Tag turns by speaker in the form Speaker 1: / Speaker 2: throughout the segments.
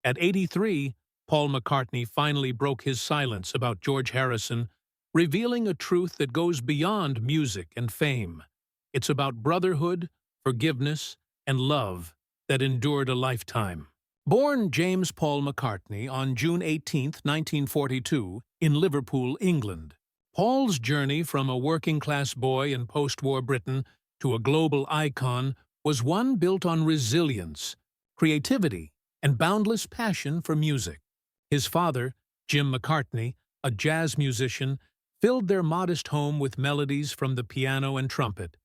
Speaker 1: At 83, Paul McCartney finally broke his silence about George Harrison, revealing a truth that goes beyond music and fame. It's about brotherhood, forgiveness, and love that endured a lifetime. Born James Paul McCartney on June 18, 1942, in Liverpool, England, Paul's journey from a working-class boy in post-war Britain to a global icon was one built on resilience, creativity, and boundless passion for music. His father, Jim McCartney, a jazz musician, filled their modest home with melodies from the piano and trumpet,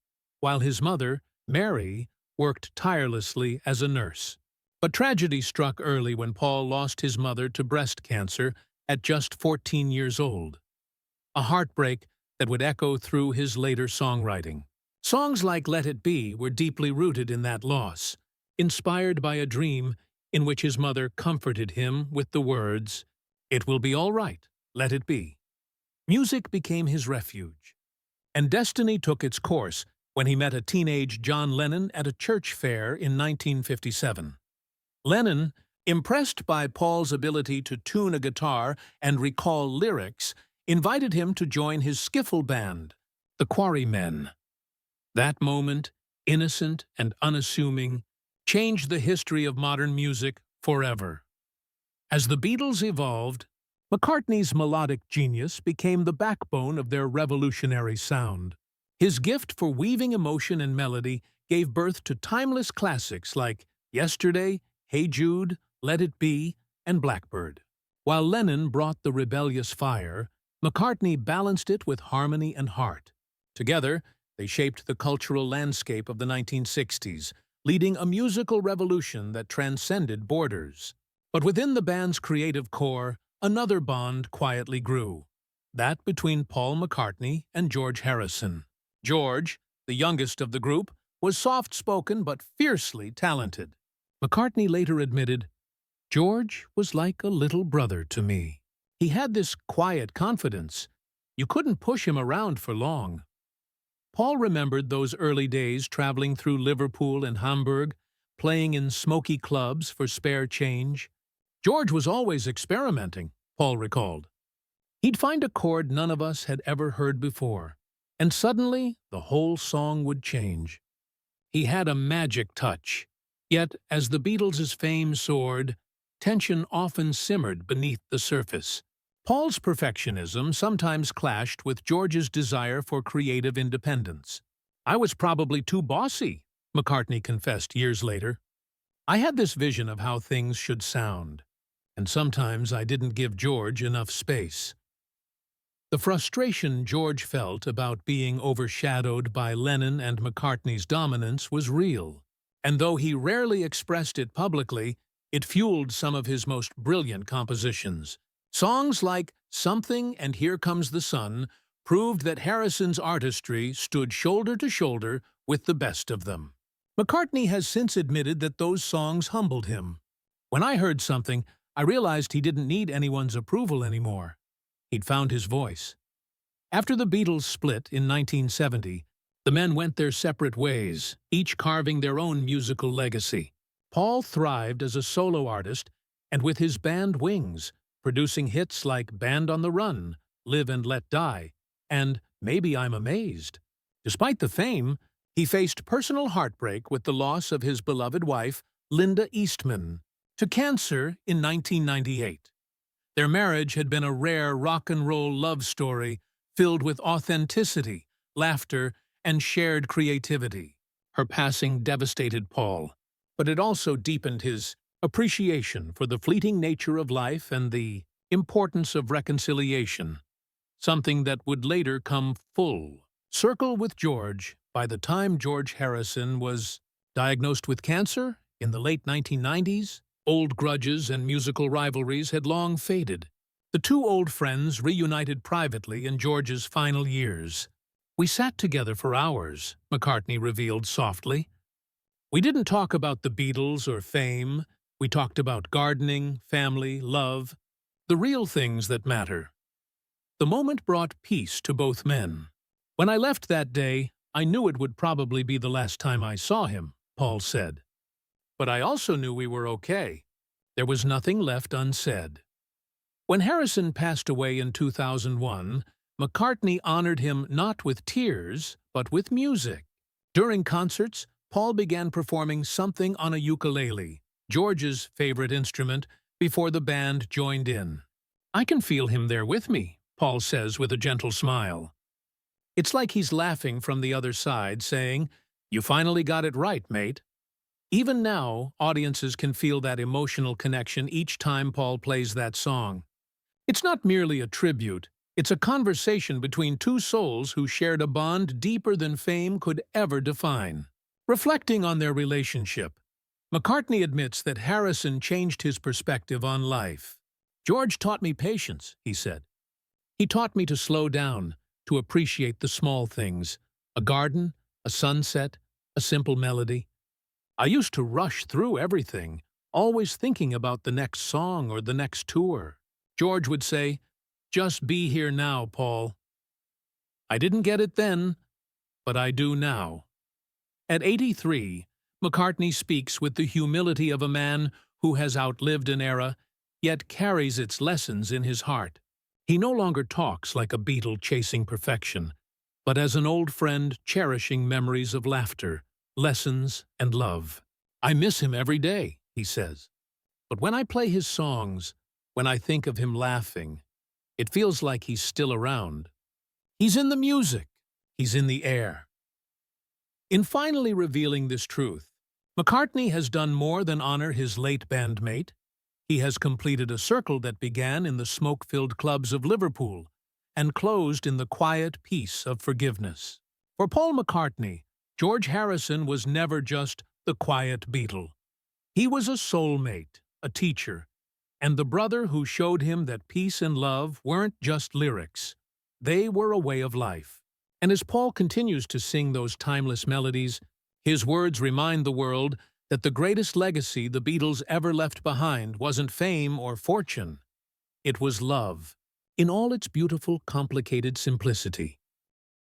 Speaker 1: while his mother, Mary, worked tirelessly as a nurse. But tragedy struck early when Paul lost his mother to breast cancer at just 14 years old. A heartbreak that would echo through his later songwriting. Songs like Let It Be were deeply rooted in that loss, inspired by a dream in which his mother comforted him with the words, "It will be all right, let it be." Music became his refuge, and destiny took its course when he met a teenage John Lennon at a church fair in 1957. Lennon, impressed by Paul's ability to tune a guitar and recall lyrics, invited him to join his skiffle band, the Quarrymen. That moment, innocent and unassuming, changed the history of modern music forever. As the Beatles evolved, McCartney's melodic genius became the backbone of their revolutionary sound. His gift for weaving emotion and melody gave birth to timeless classics like Yesterday, Hey Jude, Let It Be, and Blackbird. While Lennon brought the rebellious fire, McCartney balanced it with harmony and heart. Together, they shaped the cultural landscape of the 1960s, leading a musical revolution that transcended borders. But within the band's creative core, another bond quietly grew, that between Paul McCartney and George Harrison. George, the youngest of the group, was soft-spoken but fiercely talented. McCartney later admitted, "George was like a little brother to me. He had this quiet confidence. You couldn't push him around for long." Paul remembered those early days traveling through Liverpool and Hamburg, playing in smoky clubs for spare change. George was always experimenting, Paul recalled. He'd find a chord none of us had ever heard before, and suddenly the whole song would change. He had a magic touch. Yet, as the Beatles' fame soared, tension often simmered beneath the surface. Paul's perfectionism sometimes clashed with George's desire for creative independence. "I was probably too bossy," McCartney confessed years later. "I had this vision of how things should sound, and sometimes I didn't give George enough space." The frustration George felt about being overshadowed by Lennon and McCartney's dominance was real, and though he rarely expressed it publicly, it fueled some of his most brilliant compositions. Songs like Something and Here Comes the Sun proved that Harrison's artistry stood shoulder to shoulder with the best of them. McCartney has since admitted that those songs humbled him. "When I heard Something, I realized he didn't need anyone's approval anymore. He'd found his voice." After the Beatles split in 1970, the men went their separate ways, each carving their own musical legacy. Paul thrived as a solo artist and with his band Wings, producing hits like Band on the Run, Live and Let Die, and Maybe I'm Amazed. Despite the fame, he faced personal heartbreak with the loss of his beloved wife, Linda Eastman, to cancer in 1998. Their marriage had been a rare rock and roll love story filled with authenticity, laughter, and shared creativity. Her passing devastated Paul, but it also deepened his appreciation for the fleeting nature of life and the importance of reconciliation, something that would later come full circle with George. By the time George Harrison was diagnosed with cancer in the late 1990s, old grudges and musical rivalries had long faded. The two old friends reunited privately in George's final years. "We sat together for hours," McCartney revealed softly. "We didn't talk about the Beatles or fame. We talked about gardening, family, love, the real things that matter." The moment brought peace to both men. "When I left that day, I knew it would probably be the last time I saw him," Paul said. "But I also knew we were okay. There was nothing left unsaid. When Harrison passed away in 2001, McCartney honored him not with tears, but with music. During concerts, Paul began performing something on a ukulele, George's favorite instrument, before the band joined in. "I can feel him there with me," Paul says with a gentle smile. It's like he's laughing from the other side, saying, "You finally got it right, mate." Even now, audiences can feel that emotional connection each time Paul plays that song. It's not merely a tribute, it's a conversation between two souls who shared a bond deeper than fame could ever define. Reflecting on their relationship, McCartney admits that Harrison changed his perspective on life. "George taught me patience," he said. "He taught me to slow down, to appreciate the small things, a garden, a sunset, a simple melody. I used to rush through everything, always thinking about the next song or the next tour. George would say, 'Just be here now, Paul.' I didn't get it then, but I do now." At 83, McCartney speaks with the humility of a man who has outlived an era, yet carries its lessons in his heart. He no longer talks like a Beatle chasing perfection, but as an old friend cherishing memories of laughter, lessons, and love. "I miss him every day," he says. "But when I play his songs, when I think of him laughing, it feels like he's still around. He's in the music. He's in the air." In finally revealing this truth, McCartney has done more than honor his late bandmate. He has completed a circle that began in the smoke-filled clubs of Liverpool and closed in the quiet peace of forgiveness. For Paul McCartney, George Harrison was never just the quiet Beatle. He was a soulmate, a teacher, and the brother who showed him that peace and love weren't just lyrics. They were a way of life. And as Paul continues to sing those timeless melodies, his words remind the world that the greatest legacy the Beatles ever left behind wasn't fame or fortune. It was love, in all its beautiful, complicated simplicity.